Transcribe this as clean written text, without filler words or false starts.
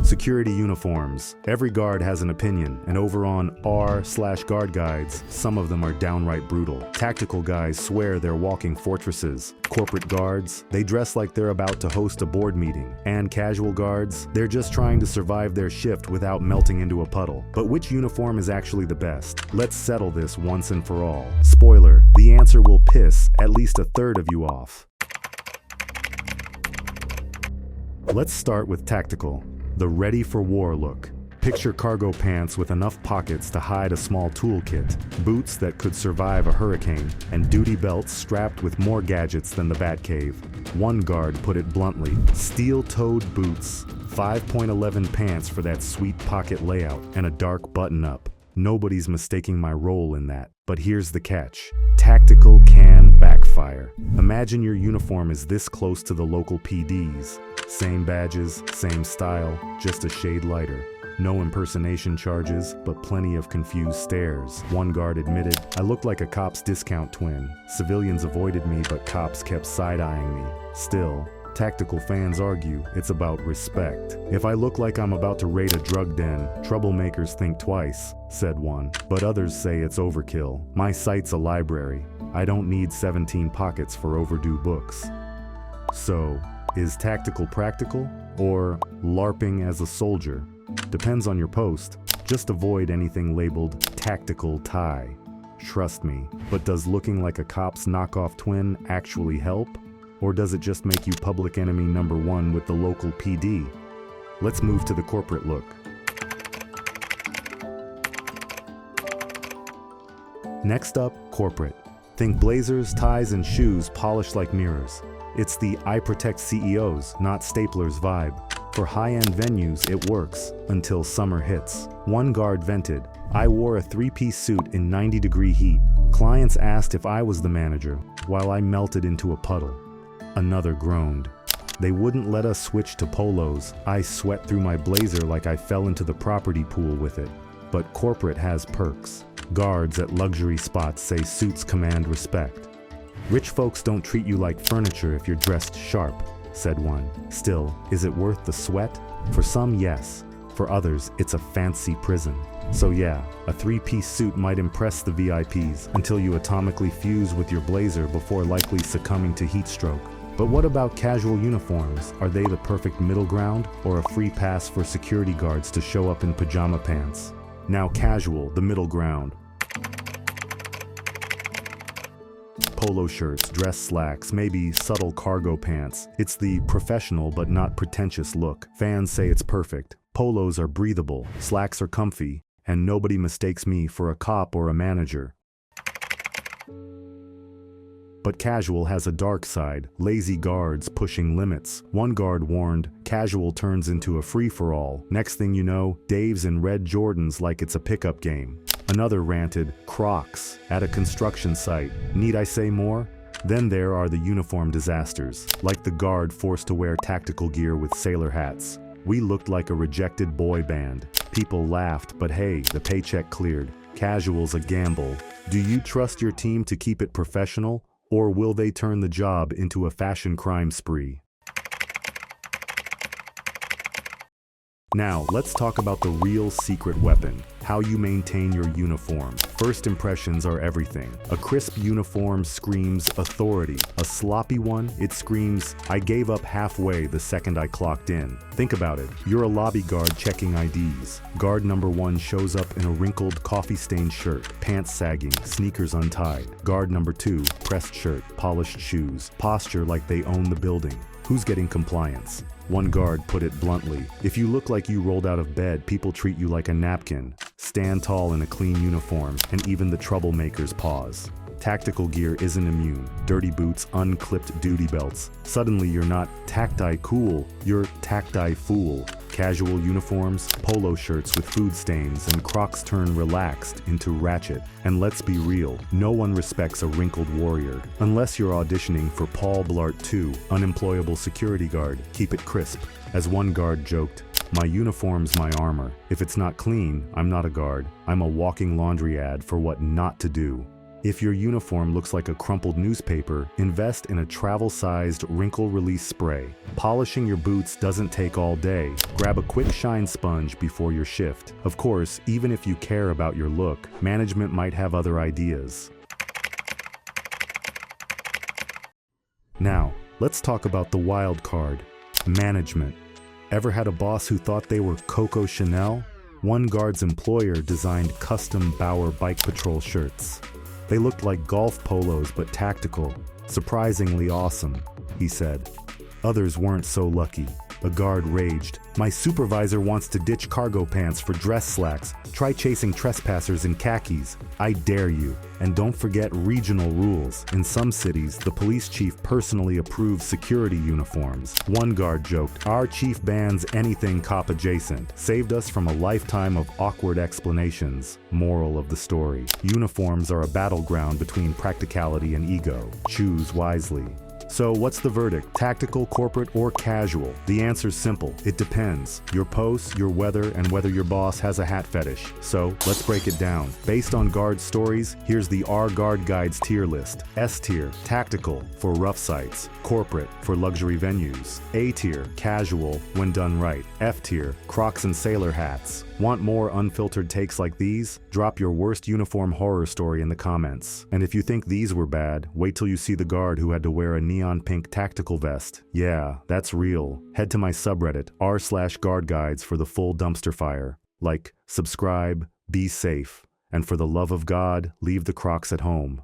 Security uniforms. Every guard has an opinion, and over on r/guard guides, some of them are downright brutal. Tactical guys swear they're walking fortresses. Corporate guards, they dress like they're about to host a board meeting. And casual guards, they're just trying to survive their shift without melting into a puddle. But which uniform is actually the best? Let's settle this once and for all. Spoiler, the answer will piss at least a third of you off. Let's start with tactical, the ready for war look. Picture cargo pants with enough pockets to hide a small toolkit, boots that could survive a hurricane, and duty belts strapped with more gadgets than the Batcave. One guard put it bluntly, steel-toed boots, 5.11 pants for that sweet pocket layout, and a dark button-up. Nobody's mistaking my role in that. But here's the catch. Tactical can backfire. Imagine your uniform is this close to the local PD's. Same badges, same style, just a shade lighter. No impersonation charges, but plenty of confused stares. One guard admitted, "I looked like a cop's discount twin. Civilians avoided me, but cops kept side-eyeing me." Still, tactical fans argue it's about respect. "If I look like I'm about to raid a drug den, troublemakers think twice," said one. But others say it's overkill. "My site's a library. I don't need 17 pockets for overdue books." So, is tactical practical? Or LARPing as a soldier? Depends on your post. Just avoid anything labeled tactical tie. Trust me. But does looking like a cop's knockoff twin actually help? Or does it just make you public enemy number one with the local PD? Let's move to the corporate look. Next up, corporate. Think blazers, ties, and shoes polished like mirrors. It's the I protect CEOs, not staplers vibe. For high-end venues, it works, until summer hits. One guard vented, "I wore a three-piece suit in 90-degree heat. Clients asked if I was the manager, while I melted into a puddle." Another groaned. "They wouldn't let us switch to polos. I sweat through my blazer like I fell into the property pool with it." But corporate has perks. Guards at luxury spots say suits command respect. "Rich folks don't treat you like furniture if you're dressed sharp," said one. Still, is it worth the sweat? For some, yes. For others, it's a fancy prison. So yeah, a three-piece suit might impress the VIPs until you atomically fuse with your blazer before likely succumbing to heatstroke. But what about casual uniforms? Are they the perfect middle ground, or a free pass for security guards to show up in pajama pants? Now casual, the middle ground. Polo shirts, dress slacks, maybe subtle cargo pants. It's the professional but not pretentious look. Fans say it's perfect. Polos are breathable, slacks are comfy, and nobody mistakes me for a cop or a manager. But casual has a dark side, lazy guards pushing limits. One guard warned, casual turns into a free-for-all. Next thing you know, Dave's in red Jordans like it's a pickup game. Another ranted, Crocs, at a construction site. Need I say more? Then there are the uniform disasters, like the guard forced to wear tactical gear with sailor hats. We looked like a rejected boy band. People laughed, but hey, the paycheck cleared. Casual's a gamble. Do you trust your team to keep it professional? Or will they turn the job into a fashion crime spree? Now, let's talk about the real secret weapon, how you maintain your uniform. First impressions are everything. A crisp uniform screams authority. A sloppy one, it screams, "I gave up halfway the second I clocked in." Think about it. You're a lobby guard checking IDs. Guard number one shows up in a wrinkled, coffee-stained shirt, pants sagging, sneakers untied. Guard number two, pressed shirt, polished shoes, posture like they own the building. Who's getting compliance? One guard put it bluntly, "If you look like you rolled out of bed, people treat you like a napkin." Stand tall in a clean uniform, and even the troublemakers pause. Tactical gear isn't immune. Dirty boots, unclipped duty belts. Suddenly you're not tacti cool, you're tacti fool. Casual uniforms, polo shirts with food stains, and Crocs turn relaxed into ratchet. And let's be real, no one respects a wrinkled warrior. Unless you're auditioning for Paul Blart 2, unemployable security guard, keep it crisp. As one guard joked, "My uniform's my armor. If it's not clean, I'm not a guard. I'm a walking laundry ad for what not to do." If your uniform looks like a crumpled newspaper, invest in a travel-sized wrinkle-release spray. Polishing your boots doesn't take all day. Grab a quick shine sponge before your shift. Of course, even if you care about your look, management might have other ideas. Now, let's talk about the wild card, management. Ever had a boss who thought they were Coco Chanel? One guard's employer designed custom Bauer Bike Patrol shirts. They looked like golf polos but tactical. Surprisingly awesome, he said. Others weren't so lucky. A guard raged. My supervisor wants to ditch cargo pants for dress slacks. Try chasing trespassers in khakis. I dare you. And don't forget regional rules. In some cities, the police chief personally approves security uniforms. One guard joked, "Our chief bans anything cop adjacent. Saved us from a lifetime of awkward explanations." Moral of the story. Uniforms are a battleground between practicality and ego. Choose wisely. So what's the verdict? Tactical, corporate, or casual? The answer's simple. It depends. Your posts, your weather, and whether your boss has a hat fetish. So let's break it down. Based on guard stories, here's the R Guard Guides tier list. S tier, tactical, for rough sites. Corporate, for luxury venues. A tier, casual, when done right. F tier, Crocs and sailor hats. Want more unfiltered takes like these? Drop your worst uniform horror story in the comments. And if you think these were bad, wait till you see the guard who had to wear a neon pink tactical vest. Yeah, that's real. Head to my subreddit, r/guard guides, for the full dumpster fire. Like, subscribe, be safe, and for the love of God, leave the Crocs at home.